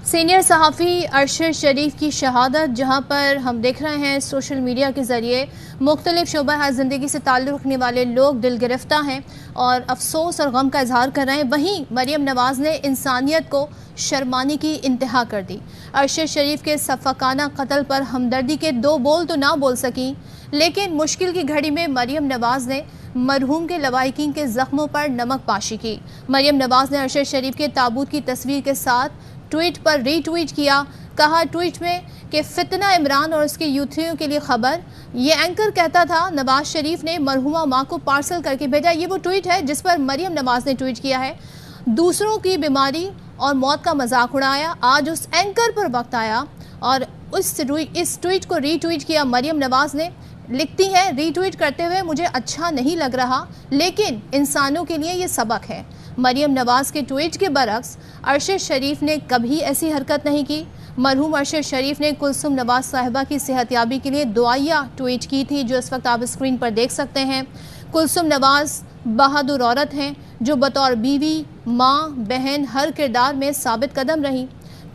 Senior صحافی ارشد شریف کی شہادت، جہاں پر ہم دیکھ رہے ہیں سوشل میڈیا کے ذریعے مختلف شعبہ زندگی سے تعلق رکھنے والے لوگ دل گرفتہ ہیں اور افسوس اور غم کا اظہار کر رہے ہیں۔ وہیں مریم نواز نے انسانیت کو شرمانے کی انتہا کر دی۔ ارشد شریف کے شفقانہ قتل پر ہمدردی کے دو بول تو نہ بول سکیں، لیکن مشکل کی گھڑی میں مریم نواز نے مرحوم کے لواحقین کے زخموں پر نمک پاشی کی۔ مریم نواز نے ارشد شریف کے تابوت کی تصویر کے ساتھ ٹویٹ پر ری ٹویٹ کیا، کہا ٹویٹ میں کہ فتنہ عمران اور اس کے یوتھیوں کے لیے خبر، یہ اینکر کہتا تھا نواز شریف نے مرحومہ ماں کو پارسل کر کے بھیجا۔ یہ وہ ٹویٹ ہے جس پر مریم نواز نے ٹویٹ کیا ہے، دوسروں کی بیماری اور موت کا مذاق اڑایا۔ آج اس اینکر پر وقت آیا اور اس ٹویٹ کو ری ٹویٹ کیا۔ مریم نواز نے لکھتی ہے، ری ٹویٹ کرتے ہوئے مجھے اچھا نہیں لگ رہا، لیکن انسانوں کے لیے یہ سبق ہے۔ مریم نواز کے ٹویٹ کے برعکس ارشد شریف نے کبھی ایسی حرکت نہیں کی۔ مرحوم ارشد شریف نے کلثوم نواز صاحبہ کی صحت یابی کے لیے دعائیہ ٹویٹ کی تھی، جو اس وقت آپ اسکرین پر دیکھ سکتے ہیں۔ کلثوم نواز بہادر عورت ہیں جو بطور بیوی، ماں، بہن ہر کردار میں ثابت قدم رہیں۔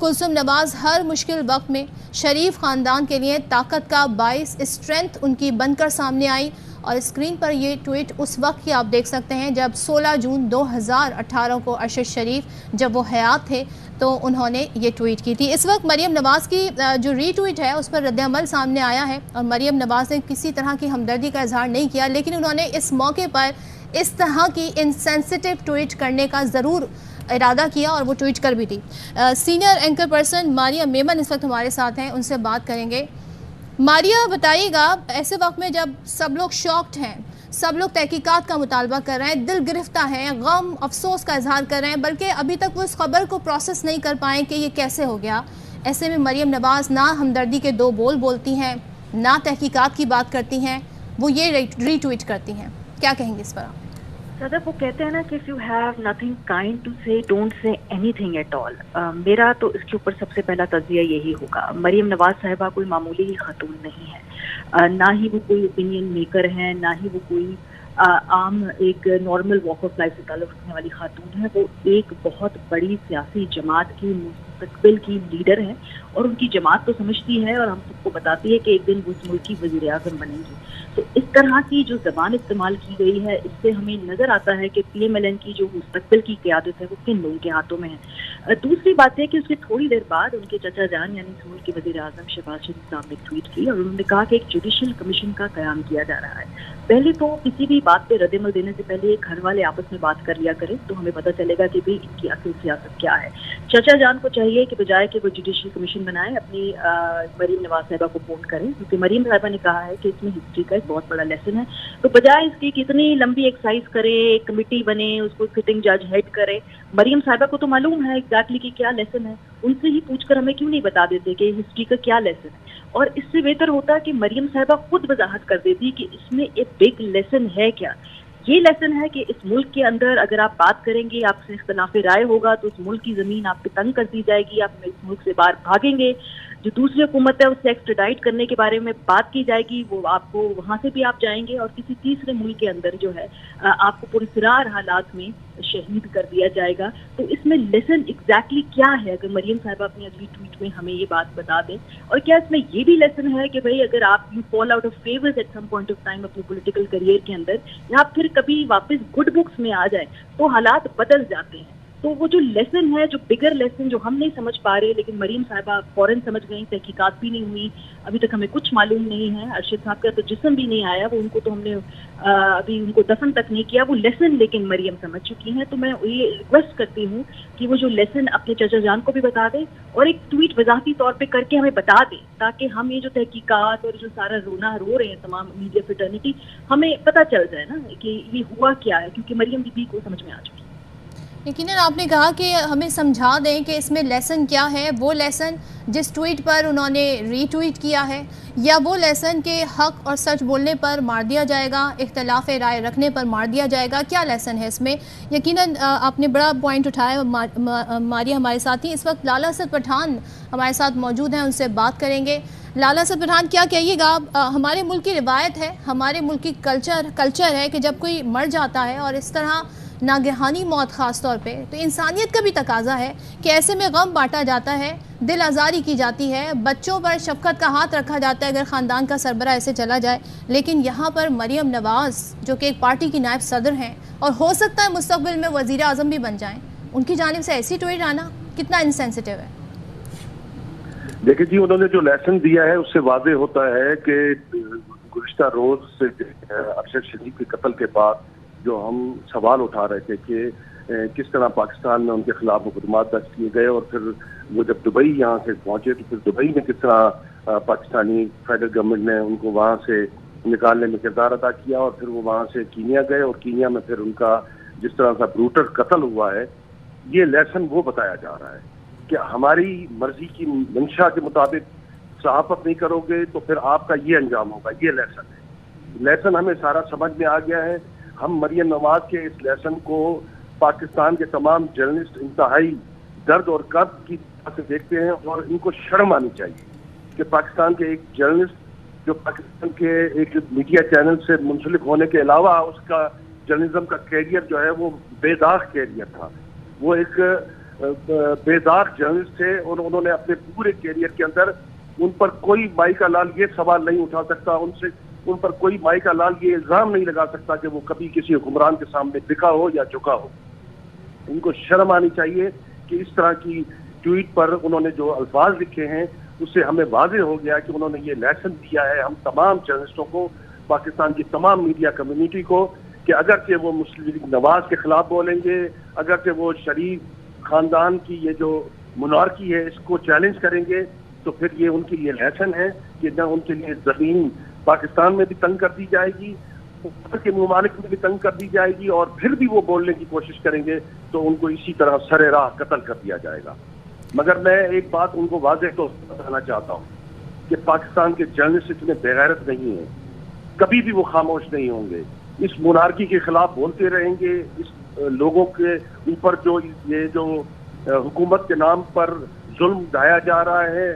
کلثوم نواز ہر مشکل وقت میں شریف خاندان کے لیے طاقت کا باعث، اسٹرینتھ ان کی بن کر سامنے آئی۔ اور اسکرین پر یہ ٹویٹ اس وقت کی آپ دیکھ سکتے ہیں جب 16 جون 2018 کو ارشد شریف جب وہ حیات تھے تو انہوں نے یہ ٹویٹ کی تھی۔ اس وقت مریم نواز کی جو ری ٹویٹ ہے اس پر رد عمل سامنے آیا ہے اور مریم نواز نے کسی طرح کی ہمدردی کا اظہار نہیں کیا، لیکن انہوں نے اس موقع پر اس طرح کی انسینسٹیو ٹویٹ کرنے کا ضرور ارادہ کیا اور وہ ٹویٹ کر بھی تھی۔ Senior anchor person Maria Memon اس وقت ہمارے ساتھ ہیں، ان سے بات کریں گے۔ ماریہ، بتائیے گا ایسے وقت میں جب سب لوگ شاکڈ ہیں، سب لوگ تحقیقات کا مطالبہ کر رہے ہیں، دل گرفتہ ہیں، غم افسوس کا اظہار کر رہے ہیں، بلکہ ابھی تک وہ اس خبر کو پروسیس نہیں کر پائیں کہ یہ کیسے ہو گیا، ایسے میں مریم نواز نہ ہمدردی کے دو بول بولتی ہیں، نہ تحقیقات کی بات کرتی ہیں، وہ یہ ری ٹویٹ کرتی ہیں، کیا کہیں گے اس پر آپ؟ صدف، وہ کہتے ہیں نا کہ if you have nothing kind to say, don't say anything at all. میرا تو اس کے اوپر سب سے پہلا تجزیہ یہی ہوگا۔ مریم نواز صاحبہ کوئی معمولی خاتون نہیں ہے، نہ ہی وہ کوئی اوپینین میکر ہیں، نہ ہی وہ کوئی عام ایک نارمل واک آف لائف سے تعلق رکھنے والی خاتون ہے۔ وہ ایک بہت بڑی سیاسی جماعت کی مستقبل کی لیڈر ہے اور ان کی جماعت تو سمجھتی ہے اور ہم سب کو بتاتی ہے کہ ایک دن وہ اس ملک کی وزیر اعظم بنیں گی۔ تو اس طرح کی جو زبان استعمال کی گئی ہے، اس سے ہمیں نظر آتا ہے کہ پی ایم ایل این کی جو مستقبل کی قیادت ہے وہ کن لوگوں کے ہاتھوں میں ہے۔ دوسری بات ہے کہ اس کے تھوڑی دیر بعد ان کے چچا جان یعنی اس ملک کے وزیر اعظم شہباز شریف صاحب نے ٹویٹ کی اور انہوں نے کہا کہ ایک جوڈیشل کمیشن کا قیام کیا جا رہا ہے۔ پہلے تو کسی بھی بات پہ رد عمل دینے سے پہلے گھر والے آپس میں بات کر لیا کریں تو ہمیں پتہ چلے گا کہ بھئی ان کی اصل سیاست کیا ہے۔ چچا جان کو چاہیے کہ بجائے کہ وہ جوڈیشل کمیشن بنائے، اپنی مریم نواز صاحبہ کو فون کریں، کیونکہ مریم صاحبہ نے کہا ہے کہ اس میں ہسٹری کا ایک بہت بڑا لیسن ہے، تو بجائے اس کی کتنی لمبی ایکسرسائز کرے، ایک کمیٹی بنے، اس کو سٹنگ جج ہیڈ کرے، مریم صاحبہ کو تو معلوم ہے ایگزیکٹلی کہ کیا لیسن ہے، ان سے ہی پوچھ کر ہمیں کیوں نہیں بتا دیتے کہ ہسٹری کا کیا لیسن ہے۔ اور اس سے بہتر ہوتا کہ مریم صاحبہ خود وضاحت کر دیتی کہ اس میں ایک بگ لیسن ہے کیا۔ یہ لیسن ہے کہ اس ملک کے اندر اگر آپ بات کریں گے، آپ سے اختلاف رائے ہوگا تو اس ملک کی زمین آپ پہ تنگ کر دی جائے گی، آپ اس ملک سے باہر بھاگیں گے، جو دوسری حکومت ہے اس سے ایکسٹریڈائٹ کرنے کے بارے میں بات کی جائے گی، وہ آپ کو وہاں سے بھی آپ جائیں گے اور کسی تیسرے ملک کے اندر جو ہے آپ کو پراسرار حالات میں شہید کر دیا جائے گا۔ تو اس میں لیسن ایگزیکٹلی کیا ہے اگر مریم صاحبہ اپنی اگلی ٹویٹ میں ہمیں یہ بات بتا دیں؟ اور کیا اس میں یہ بھی لیسن ہے کہ بھئی اگر آپ you fall out of favours at some point of time اپنے پولیٹیکل کریئر کے اندر، یا پھر کبھی واپس گڈ بکس میں آ جائیں تو حالات بدل جاتے ہیں۔ تو وہ جو لیسن ہے، جو بگر لیسن جو ہم نہیں سمجھ پا رہے لیکن مریم صاحبہ فوراً سمجھ گئیں، تحقیقات بھی نہیں ہوئی، ابھی تک ہمیں کچھ معلوم نہیں ہے، ارشد صاحب کا تو جسم بھی نہیں آیا، وہ ان کو تو ہم نے ابھی ان کو دفن تک نہیں کیا، وہ لیسن لیکن مریم سمجھ چکی ہیں۔ تو میں یہ ریکویسٹ کرتی ہوں کہ وہ جو لیسن اپنے چچا جان کو بھی بتا دیں اور ایک ٹویٹ وضاحتی طور پہ کر کے ہمیں بتا دیں، تاکہ ہم یہ جو تحقیقات اور جو سارا رونا رو رہے ہیں تمام میڈیا فٹرنیٹی، ہمیں پتہ چل جائے نا کہ یہ ہوا کیا ہے، کیونکہ مریم بی بی کو سمجھ میں آ چکی ہے۔ یقیناً آپ نے کہا کہ ہمیں سمجھا دیں کہ اس میں لیسن کیا ہے، وہ لیسن جس ٹویٹ پر انہوں نے ری ٹویٹ کیا ہے، یا وہ لیسن کہ حق اور سچ بولنے پر مار دیا جائے گا، اختلاف رائے رکھنے پر مار دیا جائے گا، کیا لیسن ہے اس میں؟ یقیناً آپ نے بڑا پوائنٹ اٹھایا۔ ماریہ ہمارے ساتھ ہی اس وقت لالہ اسد پٹھان ہمارے ساتھ موجود ہیں، ان سے بات کریں گے۔ لالہ اسد پٹھان، کیا کہیے گا آپ؟ ہمارے ملک کی روایت ہے، ہمارے ملک کی کلچر ہے کہ جب کوئی مر جاتا ہے اور اس طرح ناگہانی موت خاص طور پہ، تو انسانیت کا بھی تقاضا ہے کہ ایسے میں غم بانٹا جاتا ہے، دل آزاری کی جاتی ہے، بچوں پر شفقت کا ہاتھ رکھا جاتا ہے اگر خاندان کا سربراہ ایسے چلا جائے. لیکن یہاں پر مریم نواز جو کہ ایک پارٹی کی نائب صدر ہیں اور ہو سکتا ہے مستقبل میں وزیر اعظم بھی بن جائیں، ان کی جانب سے ایسی ٹویٹ آنا کتنا انسینسٹیو ہے؟ دیکھیں جی، انہوں نے جو لیسن دیا ہے اس سے واضح ہوتا ہے کہ گزشتہ روز سے ارشد شریف کے قتل کے بعد جو ہم سوال اٹھا رہے تھے کہ کس طرح پاکستان میں ان کے خلاف مقدمات درج کیے گئے، اور پھر وہ جب دبئی یہاں سے پہنچے تو پھر دبئی میں کس طرح پاکستانی فیڈرل گورنمنٹ نے ان کو وہاں سے نکالنے میں کردار ادا کیا، اور پھر وہ وہاں سے کینیا گئے اور کینیا میں پھر ان کا جس طرح کا بروٹل قتل ہوا ہے. یہ لیسن وہ بتایا جا رہا ہے کہ ہماری مرضی کی منشا کے مطابق صحافت نہیں کرو گے تو پھر آپ کا یہ انجام ہوگا. یہ لیسن ہے. لیسن ہمیں سارا سمجھ میں آ گیا ہے. ہم مریم نواز کے اس لیسن کو پاکستان کے تمام جرنلسٹ انتہائی درد اور کرب کی طرح سے دیکھتے ہیں، اور ان کو شرم آنی چاہیے کہ پاکستان کے ایک جرنلسٹ جو پاکستان کے ایک میڈیا چینل سے منسلک ہونے کے علاوہ اس کا جرنلزم کا کیریئر جو ہے وہ بے داغ کیریئر تھا. وہ ایک بے داغ جرنلسٹ تھے اور انہوں نے اپنے پورے کیریئر کے اندر ان پر کوئی مائی کا لال یہ سوال نہیں اٹھا سکتا، ان پر کوئی مائی کا لال یہ الزام نہیں لگا سکتا کہ وہ کبھی کسی حکمران کے سامنے بکا ہو یا جھکا ہو. ان کو شرم آنی چاہیے کہ اس طرح کی ٹویٹ پر انہوں نے جو الفاظ لکھے ہیں اس سے ہمیں واضح ہو گیا کہ انہوں نے یہ لیسن دیا ہے ہم تمام جرنلسٹوں کو، پاکستان کی تمام میڈیا کمیونٹی کو، کہ اگرچہ وہ مسلم لیگ نواز کے خلاف بولیں گے، اگرچہ وہ شریف خاندان کی یہ جو مونارکی ہے اس کو چیلنج کریں گے، تو پھر یہ ان کے لیے لیسن ہے کہ نہ ان کے لیے زمین پاکستان میں بھی تنگ کر دی جائے گی، اوپر کے ممالک میں بھی تنگ کر دی جائے گی، اور پھر بھی وہ بولنے کی کوشش کریں گے تو ان کو اسی طرح سرے راہ قتل کر دیا جائے گا. مگر میں ایک بات ان کو واضح تو بتانا چاہتا ہوں کہ پاکستان کے جرنلسٹ اتنے بغیرت نہیں ہیں، کبھی بھی وہ خاموش نہیں ہوں گے. اس مونارکی کے خلاف بولتے رہیں گے. اس لوگوں کے اوپر جو یہ جو حکومت کے نام پر ظلم ڈھایا جا رہا ہے،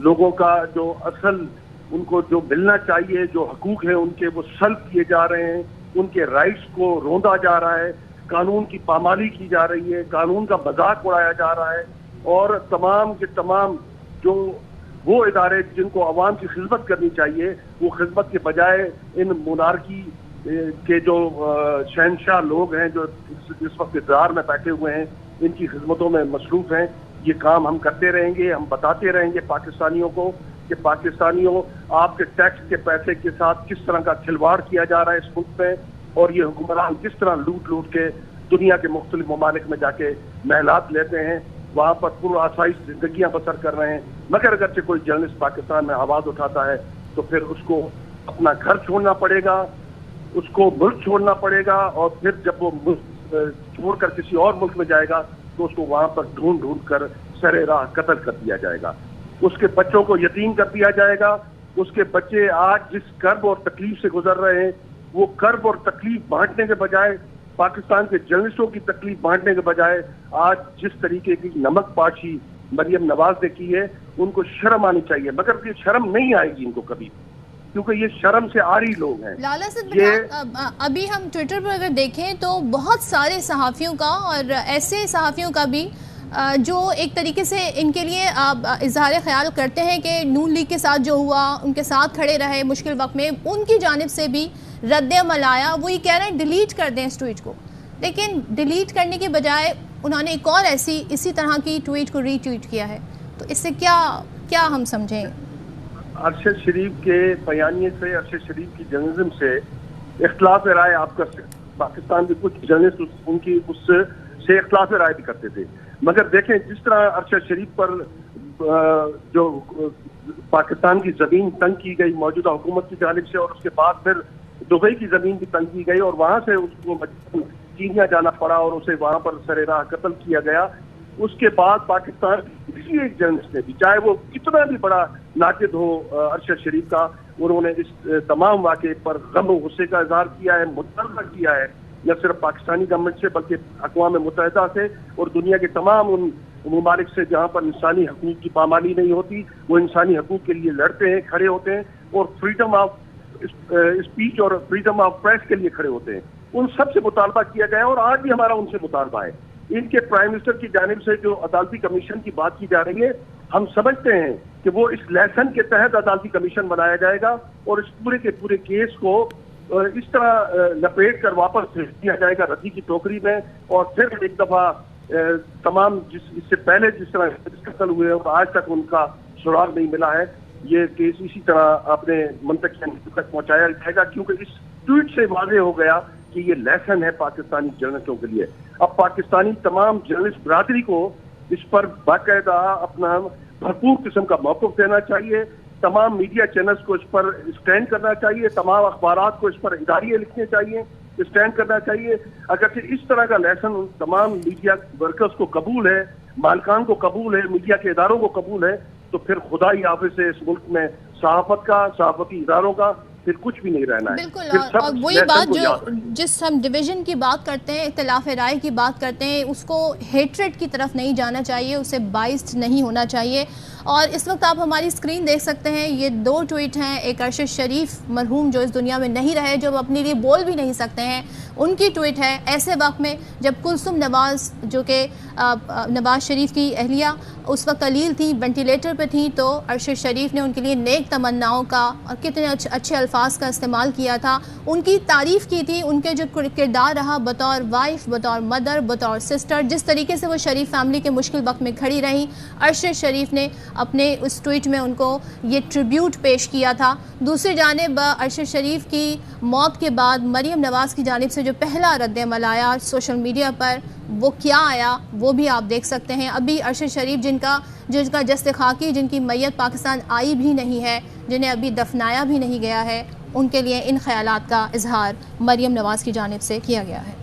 لوگوں کا جو اصل ان کو جو ملنا چاہیے، جو حقوق ہیں ان کے وہ سلب کیے جا رہے ہیں، ان کے رائٹس کو روندا جا رہا ہے، قانون کی پامالی کی جا رہی ہے، قانون کا مذاق اڑایا جا رہا ہے، اور تمام کے تمام جو وہ ادارے جن کو عوام کی خدمت کرنی چاہیے وہ خدمت کے بجائے ان مونارکی کے جو شہنشاہ لوگ ہیں جو اس وقت اقتدار میں بیٹھے ہوئے ہیں ان کی خدمتوں میں مصروف ہیں. یہ کام ہم کرتے رہیں گے. ہم بتاتے رہیں گے پاکستانیوں کو کہ پاکستانیوں آپ کے ٹیکس کے پیسے کے ساتھ کس طرح کا کھلواڑ کیا جا رہا ہے اس ملک میں، اور یہ حکمران کس طرح لوٹ لوٹ کے دنیا کے مختلف ممالک میں جا کے محلات لیتے ہیں، وہاں پر پرآسائش زندگیاں بسر کر رہے ہیں. مگر اگرچہ کوئی جرنلسٹ پاکستان میں آواز اٹھاتا ہے تو پھر اس کو اپنا گھر چھوڑنا پڑے گا، اس کو ملک چھوڑنا پڑے گا، اور پھر جب وہ ملک چھوڑ کر کسی اور ملک میں جائے گا تو اس کو وہاں پر ڈھونڈ ڈھونڈ کر سرے راہ قتل کر دیا جائے گا. اس کے بچوں کو یتیم کر دیا جائے گا. اس کے بچے آج جس کرب اور تکلیف سے گزر رہے ہیں وہ کرب اور تکلیف بانٹنے کے بجائے، پاکستان کے جرنلسٹوں کی تکلیف بانٹنے کے بجائے آج جس طریقے کی نمک پاشی مریم نواز نے کی ہے ان کو شرم آنی چاہیے. مگر یہ شرم نہیں آئے گی ان کو کبھی، کیونکہ یہ شرم سے عاری لوگ ہیں. لالا صدر، ابھی ہم ٹویٹر پر اگر دیکھیں تو بہت سارے صحافیوں کا اور ایسے صحافیوں کا بھی جو ایک طریقے سے ان کے لیے اظہار خیال کرتے ہیں کہ نون لیگ کے ساتھ جو ہوا ان کے ساتھ کھڑے رہے مشکل وقت میں، ان کی جانب سے بھی رد عمل آیا. وہ یہ کہہ رہے ہیں ڈیلیٹ کر دیں اس ٹویٹ کو، لیکن ڈیلیٹ کرنے کے بجائے انہوں نے ایک اور اسی طرح کی ٹویٹ کو ری ٹویٹ کیا ہے. تو اس سے کیا ہم سمجھیں؟ ارشد شریف کے بیانیے سے، ارشد شریف کی جرنلزم سے اختلاف رائے آپ کر سکتے. پاکستان کے کچھ جرنلسٹ ان کی اس سے اختلاف رائے بھی کرتے تھے، مگر دیکھیں جس طرح ارشد شریف پر جو پاکستان کی زمین تنگ کی گئی موجودہ حکومت کی جانب سے، اور اس کے بعد پھر دبئی کی زمین بھی تنگ کی گئی اور وہاں سے اس کو کینیا جانا پڑا اور اسے وہاں پر سرے راہ قتل کیا گیا. اس کے بعد پاکستان کسی ایک جرنلسٹ نے بھی، چاہے وہ کتنا بھی بڑا ناقد ہو ارشد شریف کا، انہوں نے اس تمام واقعے پر غم و غصے کا اظہار کیا ہے، مطالبہ کیا ہے نہ صرف پاکستانی گورنمنٹ سے بلکہ اقوام متحدہ سے اور دنیا کے تمام ان ممالک سے جہاں پر انسانی حقوق کی پامالی نہیں ہوتی. وہ انسانی حقوق کے لیے لڑتے ہیں، کھڑے ہوتے ہیں، اور فریڈم آف اسپیچ اور فریڈم آف پریس کے لیے کھڑے ہوتے ہیں. ان سب سے مطالبہ کیا گیا اور آج بھی ہمارا ان سے مطالبہ ہے. ان کے پرائم منسٹر کی جانب سے جو عدالتی کمیشن کی بات کی جا رہی ہے، ہم سمجھتے ہیں کہ وہ اس لیسن کے تحت عدالتی کمیشن بنایا جائے گا اور اس پورے کے پورے کیس کو اس طرح لپیٹ کر واپس بھیج دیا جائے گا ردی کی ٹوکری میں، اور پھر ایک دفعہ تمام اس سے پہلے جس طرح قتل ہوئے اور آج تک ان کا سراغ نہیں ملا ہے، یہ کیس اسی طرح اپنے منطقی تک پہنچایا جائے گا، کیونکہ اس ٹویٹ سے واضح ہو گیا کہ یہ لیسن ہے پاکستانی جرنلسٹوں کے لیے. اب پاکستانی تمام جرنلسٹ برادری کو اس پر باقاعدہ اپنا بھرپور قسم کا موقف دینا چاہیے. تمام میڈیا چینلز کو اس پر اسٹینڈ کرنا چاہیے، تمام اخبارات کو اس پر اداریے لکھنے چاہیے، اسٹینڈ کرنا چاہیے. اگرچہ اس طرح کا لیسن تمام میڈیا ورکرز کو قبول ہے، مالکان کو قبول ہے، میڈیا کے اداروں کو قبول ہے، تو پھر خدا ہی حافظ ہے اس ملک میں صحافت کا، صحافتی اداروں کا پھر کچھ بھی نہیں رہنا ہے. بالکل. اور وہی بات جو جس ہم ڈویژن کی بات کرتے ہیں، اختلاف رائے کی بات کرتے ہیں، اس کو ہیٹریٹ کی طرف نہیں جانا چاہیے، اسے بائسڈ نہیں ہونا چاہیے. اور اس وقت آپ ہماری اسکرین دیکھ سکتے ہیں، یہ 2 ٹویٹ ہیں. ایک ارشد شریف مرحوم جو اس دنیا میں نہیں رہے، جو اپنے لیے بول بھی نہیں سکتے ہیں، ان کی ٹویٹ ہے ایسے وقت میں جب کلثوم نواز جو کہ نواز شریف کی اہلیہ اس وقت علیل تھیں، وینٹیلیٹر پہ تھیں، تو ارشد شریف نے ان کے لیے نیک تمناؤں کا اور کتنے اچھے الفاظ کا استعمال کیا تھا، ان کی تعریف کی تھی، ان کے جو کردار رہا بطور وائف، بطور مدر، بطور سسٹر، جس طریقے سے وہ شریف فیملی کے مشکل وقت میں کھڑی رہیں. ارشد شریف نے اپنے اس ٹویٹ میں ان کو یہ ٹریبیوٹ پیش کیا تھا. دوسری جانب ارشد شریف کی موت کے بعد مریم نواز کی جانب سے جو پہلا رد عمل آیا سوشل میڈیا پر، وہ کیا آیا وہ بھی آپ دیکھ سکتے ہیں. ابھی ارشد شریف جن کا جسد خاکی، جن کی میت پاکستان آئی بھی نہیں ہے، جنہیں ابھی دفنایا بھی نہیں گیا ہے، ان کے لیے ان خیالات کا اظہار مریم نواز کی جانب سے کیا گیا ہے.